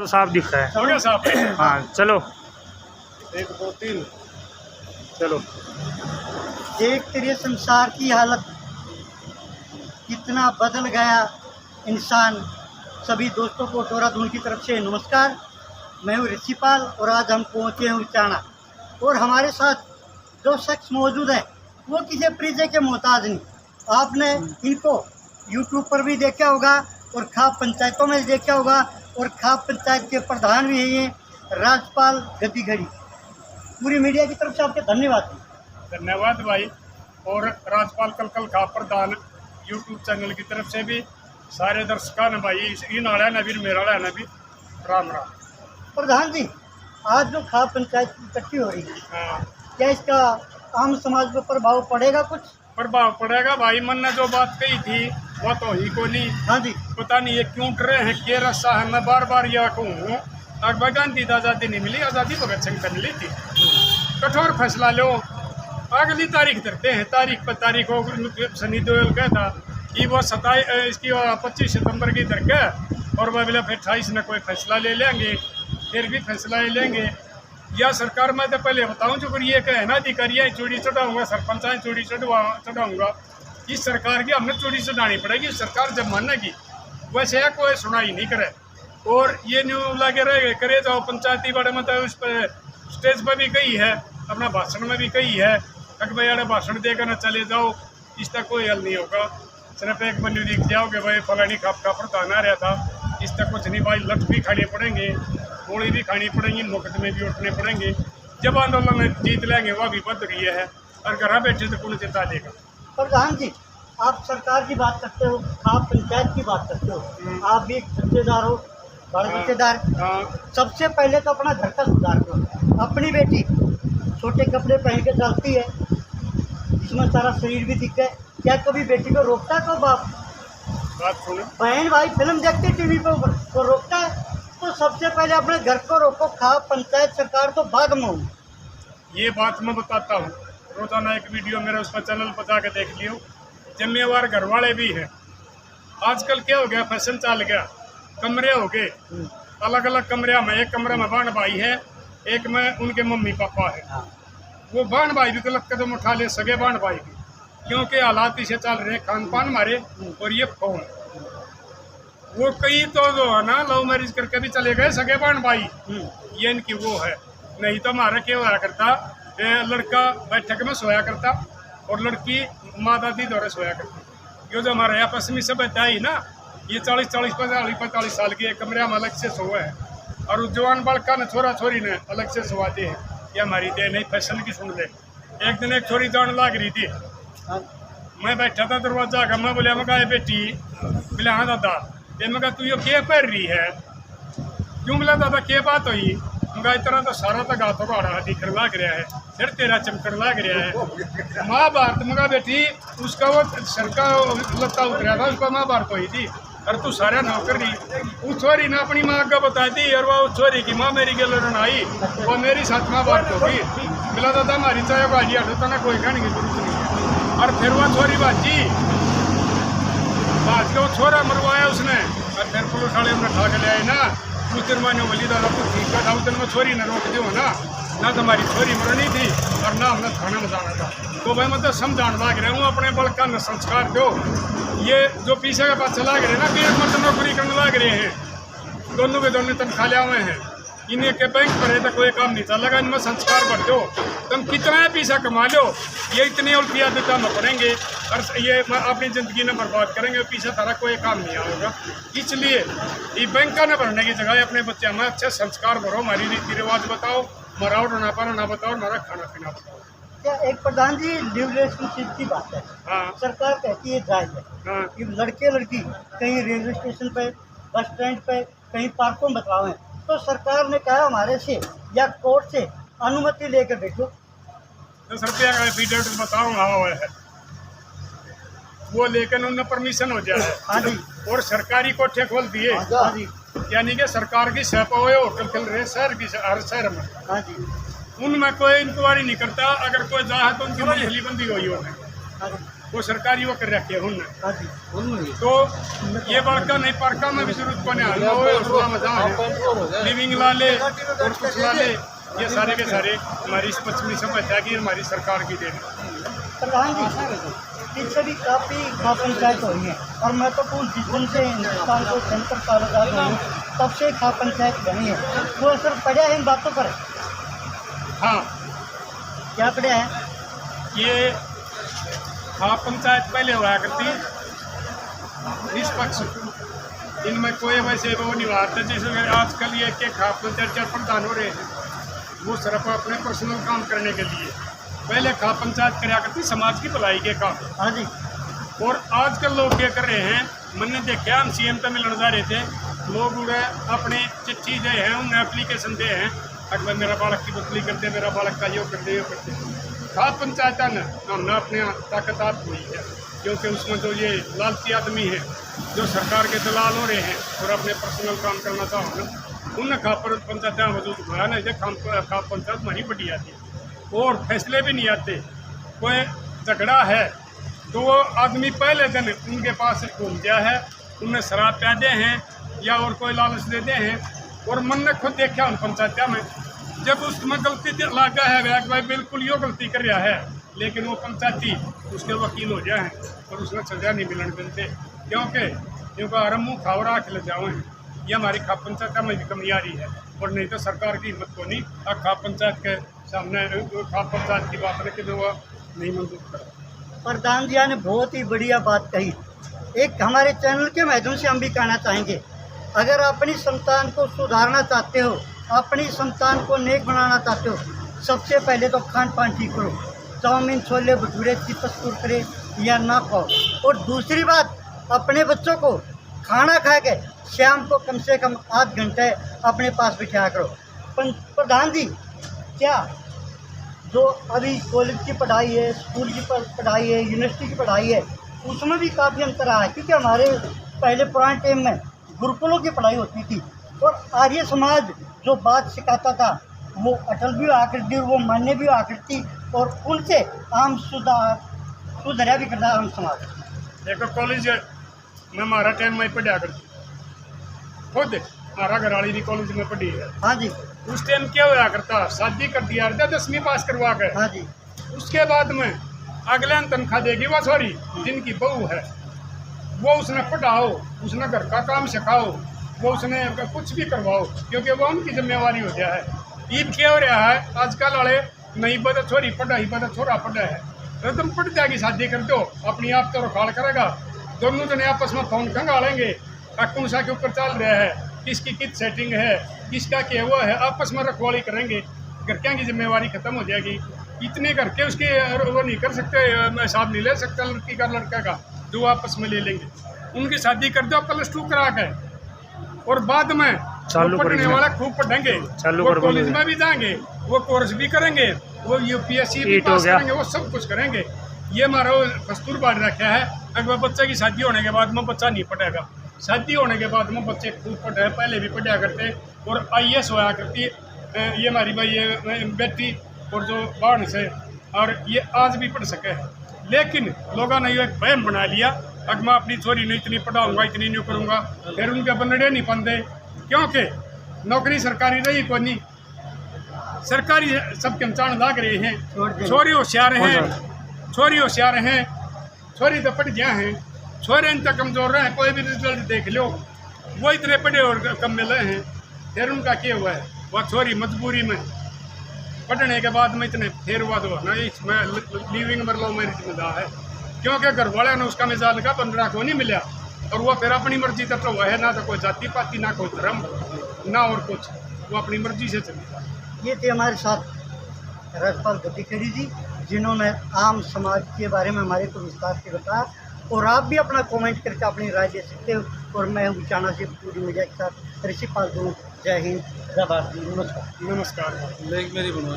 तो साफ दिख रहा है। हो गया साफ? हाँ चलो 1 2 3 चलो। देख तेरे संसार की हालत कितना बदल गया इंसान। सभी दोस्तों को टोराधून की तरफ से नमस्कार। मैं हूँ ऋषिपाल और आज हम पहुँचे हैं उचाना और हमारे साथ जो शख्स मौजूद है वो किसी परिचय के मोहताज नहीं। आपने इनको यूट्यूब पर भी देखा होगा और खाप पंचायतों में देखा होगा और खाप पंचायत के प्रधान भी हैं ये राजपाल गद्दीगढ़ी। पूरी मीडिया की तरफ से आपके धन्यवाद। धन्यवाद भाई। और राजपाल कलकल खा प्रधान यूट्यूब चैनल की तरफ से भी सारे दर्शकों ने भाई इन आड़ा ने भी मेरा आड़ा ने भी राम राम। प्रधान जी, आज जो खाप पंचायत इकट्ठी हो रही है, हाँ, क्या इसका आम समाज पर प्रभाव पड़ेगा? कुछ प्रभाव पड़ेगा भाई। मन ने जो बात कही थी वो तो ही को नहीं। हाँ जी, पता नहीं ये क्यों कर रहे हैं, के रस्सा है। मैं बार बार यह कहूँ अकबर गांधी तो आज़ादी नहीं मिली, आज़ादी भगत सिंह को मिली थी। कठोर फैसला लो, अगली तारीख धरते हैं। तारीख पर तारीख हो। सनी देओल कहता कि वो 25 सितंबर की धर के और वह बोला फिर 28 में कोई फैसला ले लेंगे। फिर भी फैसला ले लेंगे या सरकार। मैं तो पहले बताऊं जो ये कहे ना अधिकारियाँ चूड़ी चढ़ाऊंगा, सरपंचाएँ चूड़ी चढ़ाऊंगा, इस सरकार की हमने चूड़ी चढ़ानी पड़ेगी। सरकार जब मानेगी वैसे कोई सुनाई नहीं करे और ये न्यू लगे रहे करे जाओ। पंचायती बड़े मतलब उस पर स्टेज पर भी कही है, अपना भाषण में भी कही है कि भाई अरे भाषण देकर ना चले जाओ, इसका कोई हल नहीं होगा। सिर्फ एक बंदी दिख जाओगे भाई फलानी खाप का प्रधान आ रहा था, इसका कुछ नहीं भाई। लठ भी खाने पड़ेंगे, गोली भी खानी पड़ेंगी, मुकदमे भी उठने पड़ेंगे। जब आंदोलन में जीत लेंगे वह भी बद रही है और घर बैठे तो कौन चिता देगा। प्रधान जी, आप सरकार की बात करते हो, आप पंचायत की बात करते हो, आप भी एक ठेकेदार हो, बड़े ठेकेदार। सबसे पहले तो अपना घर का सुधार करो। अपनी बेटी छोटे कपड़े पहन के चलती है, इसमें सारा शरीर भी दिख है, क्या कभी बेटी को रोकता है? तो बाप बात सुनो, बहन भाई फिल्म देखते टीवी पर तो रोकता है। तो सबसे पहले अपने घर को रोको। खाप पंचायत सरकार तो बाद में हो। ये बात मैं बताता हूँ। रोजाना एक वीडियो मेरे उस पर चैनल पर जाकर देख लियो। जिम्मेवार घर वाले भी हैं। आजकल क्या हो गया, फैशन चल गया, कमरे हो गए अलग अलग कमरे में। एक कमरे में बहन भाई है, एक में उनके मम्मी पापा है। वो बहन भाई भी गलत कदम उठा ले, सगे बहन भाई भी, क्योंकि हालात इसे चल रहे हैं खान पान मारे और ये फोन। वो कई तो जो है ना लव मैरिज करके भी चले गए सगे बहन भाई। ये इनकी वो है। नहीं तो हमारा क्या होया करता, लड़का बैठक में सोया करता और लड़की माँ दादी दौरे सोया करती। ये जो हमारे आपस में सब है ना, ये 40-45 साल के कमरे में अलग से सोए हैं और जवान बालका ने छोरा छोरी ने अलग से सोवाते हैं। ये हमारी दे नहीं, फैशन की सुन ले। एक दिन एक छोरी जान लाग रही थी, मैं बैठा था दरवाजा का। मैं बोलिया मैं बेटी, बोले हाँ दादा। ये मैं तू यो क्या पहन रही है? क्यों बोला दादा क्या बात हुई? मैं इतना तो सारा तो गातो बाड़ा दिखर लाग रहा है, फिर तेरा चमकड़ लाग रहा है। महाभारत मगा बेटी उसका वो सर का लत्ता उतरा था, उसका महाभारत हुई थी। और तू सारा नौकर रही। उस छोरी ने अपनी माँ का बता दी और वो छोरी की माँ मेरी गलन आई, वो मेरी साथ महाभारत होगी। बोला दादा हमारी चाहे भाजी हटो ना कोई कहने की जरूरत नहीं है। और फिर वो छोरी भाजी बात के वो छोरा मरवाया उसने और फिर पुलिस वाले हमने ठा के ले आए ना। उस दिन मैंने बोली दादा कुछ ठीक था, उस दिन में छोरी ने रोक दो ना तो हमारी छोरी मरनी थी और ना हमने थाने में जाना था। तो भाई मतलब समझाने लग रहे हूँ अपने बड़का न संस्कार दो। ये जो पीछे के पास चला गए ना, बीच मतलब नौकरी करने लग रहे हैं, दोनों के दोनों तनख्वाह ले हुए हैं। इन्हें के बैंक पर है तो कोई काम नहीं चलेगा। इनमें संस्कार बढ़ दो, तुम कितना पैसा कमा लो, ये इतने उल्टिया देता में पड़ेंगे और ये अपनी ज़िंदगी में बर्बाद करेंगे। पीछे तारा कोई काम नहीं आएगा। इसलिए ये बैंक का न भरने की जगह अपने बच्चे में अच्छे संस्कार भरो। हमारी रीति रिवाज बताओ, हमारा उठना पाना बताओ, हमारा खाना पीना बताओ। क्या एक प्रधान जी रिलेशनशिप की बात है। हाँ, सरकार कहती है जायज है हाँ, कि लड़के लड़की कहीं रेलवे स्टेशन पे, बस स्टैंड पे, कहीं पार्कों में बतलावें, तो सरकार ने कहा हमारे से या कोर्ट से अनुमति लेकर देखो। 10 रुपया का एफिडेविट बताओ हाँ है वो, लेकिन उनने परमिशन हो जाए। हाँ जी, और सरकारी कोठे खोल दिए। हाँ जी, यानी कि सरकार की सेवा हुए होटल चल रहे शहर की, हर शहर में। हाँ जी, उनमें कोई इंक्वायरी नहीं करता। अगर कोई जाए तो उनकी मंजली बंदी हुई होगी। हाँ जी। वो सरकारी वो कर रखे हैं उनने। हाँ जी। तो ये बड़का नहीं पड़का में भी जरूरत को नहीं लिविंग ला ले और कुछ ला ले, ये सारे के सारे हमारी इस पश्चिमी समझ है कि हमारी सरकार की देन। प्रधान जी, इससे भी काफ़ी खाप पंचायत हुई है और मैं तो पूछ जिस दिन से हिंदुस्तान को जनता कारोबार हुई तब से खाप पंचायत बनी है, वो असर पड़ा है इन बातों पर? हाँ, क्या पड़ा है? ये खाप पंचायत पहले हुआ करती निष्पक्ष, इनमें कोई वैसे वो नहीं होता। जैसे आजकल ये के खाप पंचायत प्रधान हो रहे हैं, वो सिर्फ अपने पर्सनल काम करने के लिए। पहले खाप पंचायत कराया करती समाज की भलाई के काम। हाँ जी। और आजकल लोग क्या कर रहे हैं, मैंने देखा हम सीएम पे मिलने जा रहे थे, लोग उड़े अपने चिट्ठी जो है उन्हें एप्लीकेशन दे हैं, अगर मेरा बालक की बदली कर दे, मेरा बालक का यो कर दे, यो कर दे। खाप पंचायत ने हमने अपने ताकत आप हुई है, क्योंकि उसमें जो ये लालची आदमी है जो सरकार के दलाल हो रहे हैं और अपने पर्सनल काम करना चाहो ना, उन्हें खाप पंचायत वजूद हुआ ना, ये खाप पंचायत वहीं बढ़ी आती है और फैसले भी नहीं आते। कोई झगड़ा है तो वो आदमी पहले दिन उनके पास घूम गया है, उन्हें शराब प्यादे हैं या और कोई लालच देते हैं। और मन ने खुद देखा उन पंचायत में, जब उसमें गलती लगा है भाई बिल्कुल यो गलती कर रहा है, लेकिन वो पंचायती उसके वकील हो जाए और उसने सजा नहीं मिलने देते, क्योंकि हर मुँह खावरा खिल जाओ हैं। ये हमारी खाप पंचायत में भी कमी आ रही है, और नहीं तो सरकार की हिम्मत को नहीं खाप पंचायत के सामने खाप पंचायत की बात रखे जो वो नहीं मंजूर कर। प्रधान जी ने बहुत ही बढ़िया बात कही। एक हमारे चैनल के माध्यम से हम भी कहना चाहेंगे, अगर अपनी संतान को सुधारना चाहते हो, अपनी संतान को नेक बनाना चाहते हो, सबसे पहले तो खान पान ठीक करो, चाउमीन छोले भटूरे चिप्स कुरकुरे या ना खाओ। और दूसरी बात, अपने बच्चों को खाना खा के शाम को कम से कम आध घंटे अपने पास बिठाया करो। प्रधान जी, क्या जो अभी कॉलेज की पढ़ाई है, स्कूल की पढ़ाई है, यूनिवर्सिटी की पढ़ाई है, उसमें भी काफ़ी अंतर आया है? क्योंकि हमारे पहले पुराने टाइम में गुरुकुलों की पढ़ाई होती थी और आर्य समाज जो बात सिखाता था वो अटल भी हुआ करती और वो मान्य भी हुआ करती, और उनसे आम सुधरा भी करता आम समाज। एक कॉलेज में हमारा टाइम में पढ़ा करती, खुद हमारा घरवाली भी कॉलेज में पढ़ी है। हाँ जी। उस टाइम क्या हुआ करता, शादी कर दिया 10वीं पास करवा कर। हाँ जी। उसके बाद में अगले तनख्वाह देगी वो सॉरी जिनकी बहू है, वो उसने पढ़ाओ, उसने घर का काम सिखाओ, वो उसने कुछ भी करवाओ, क्योंकि वो उनकी जिम्मेवारी हो गया है। ईद क्या हो रहा है आजकल वाले, नहीं बता छोरी पढ़ाई बता छोरा पढ़ा है, तो तुम पढ़ जाएगी शादी कर दो, अपनी आप तो रखाड़ करेगा, दोनों जने आपस में फोन खंगालेंगे, कौन सा के ऊपर चल रहा है, किसकी किस सेटिंग है, किसका क्या हुआ है, आपस में रखवाली करेंगे, घर क्या की जिम्मेवारी खत्म हो जाएगी। इतने घर के उसके वो नहीं कर सकते, हिसाब नहीं ले सकता लड़की का लड़का का, जो आपस में ले लेंगे। उनकी शादी कर दो +2 करा के, और बाद में पढ़ने वाला खूब पढ़ेंगे, वो कॉलेज में भी जाएंगे, वो कोर्स भी करेंगे, वो UPSC भी पास करेंगे, वो सब कुछ करेंगे। ये हमारा दस्तूर बांध रखा है। अगर बच्चे की शादी होने के बाद में बच्चा नहीं पढ़ेगा, शादी होने के बाद में बच्चे खूब पढ़े, पहले भी पढ़ा करते और IAS होया करती। ये हमारी भाई ये बेटी और जो बाढ़ से, और ये आज भी पढ़ सके, लेकिन लोगों ने ये एक वहम बना लिया, अब मैं अपनी छोरी नहीं इतनी पढ़ाऊँगा, इतनी नहीं करूँगा, फिर उनके बनड़े नहीं पाते, क्योंकि नौकरी सरकारी रही को नहीं, सरकारी सबके इंसान लाग रहे हैं। छोरी होशियार हैं, छोरी होशियार हैं, छोरी तो पढ़ गया हैं, छोरे इन तक कमजोर रहे हैं, कोई भी रिजल्ट देख लो, वो इतने पढ़े और कम मिले हैं। फिर उनका क्या हुआ है, वह छोरी मजबूरी में पढ़ने के बाद में इतने फिर हुआ तो ना इसमें लिविंग में लव मैरिज में है, क्योंकि घर वाले ने उसका मिजाज का 15 को नहीं मिला, और वो फिर अपनी मर्जी तक तो है ना, तो कोई जाति पाति ना कोई धर्म ना और कुछ, वो अपनी मर्जी से चली। ये थे हमारे साथ राजपाल गतिखेड़ी जी, जिन्होंने आम समाज के बारे में हमारे को विस्तार से बताया, और आप भी अपना कमेंट करके अपनी राय दे सकते हो। और मैं उचाना से पूरी मीडिया के साथ ऋषि पाल दूँ। जय हिंद, जय भारत, नमस्कार। नमस्कार। मेरी बनवा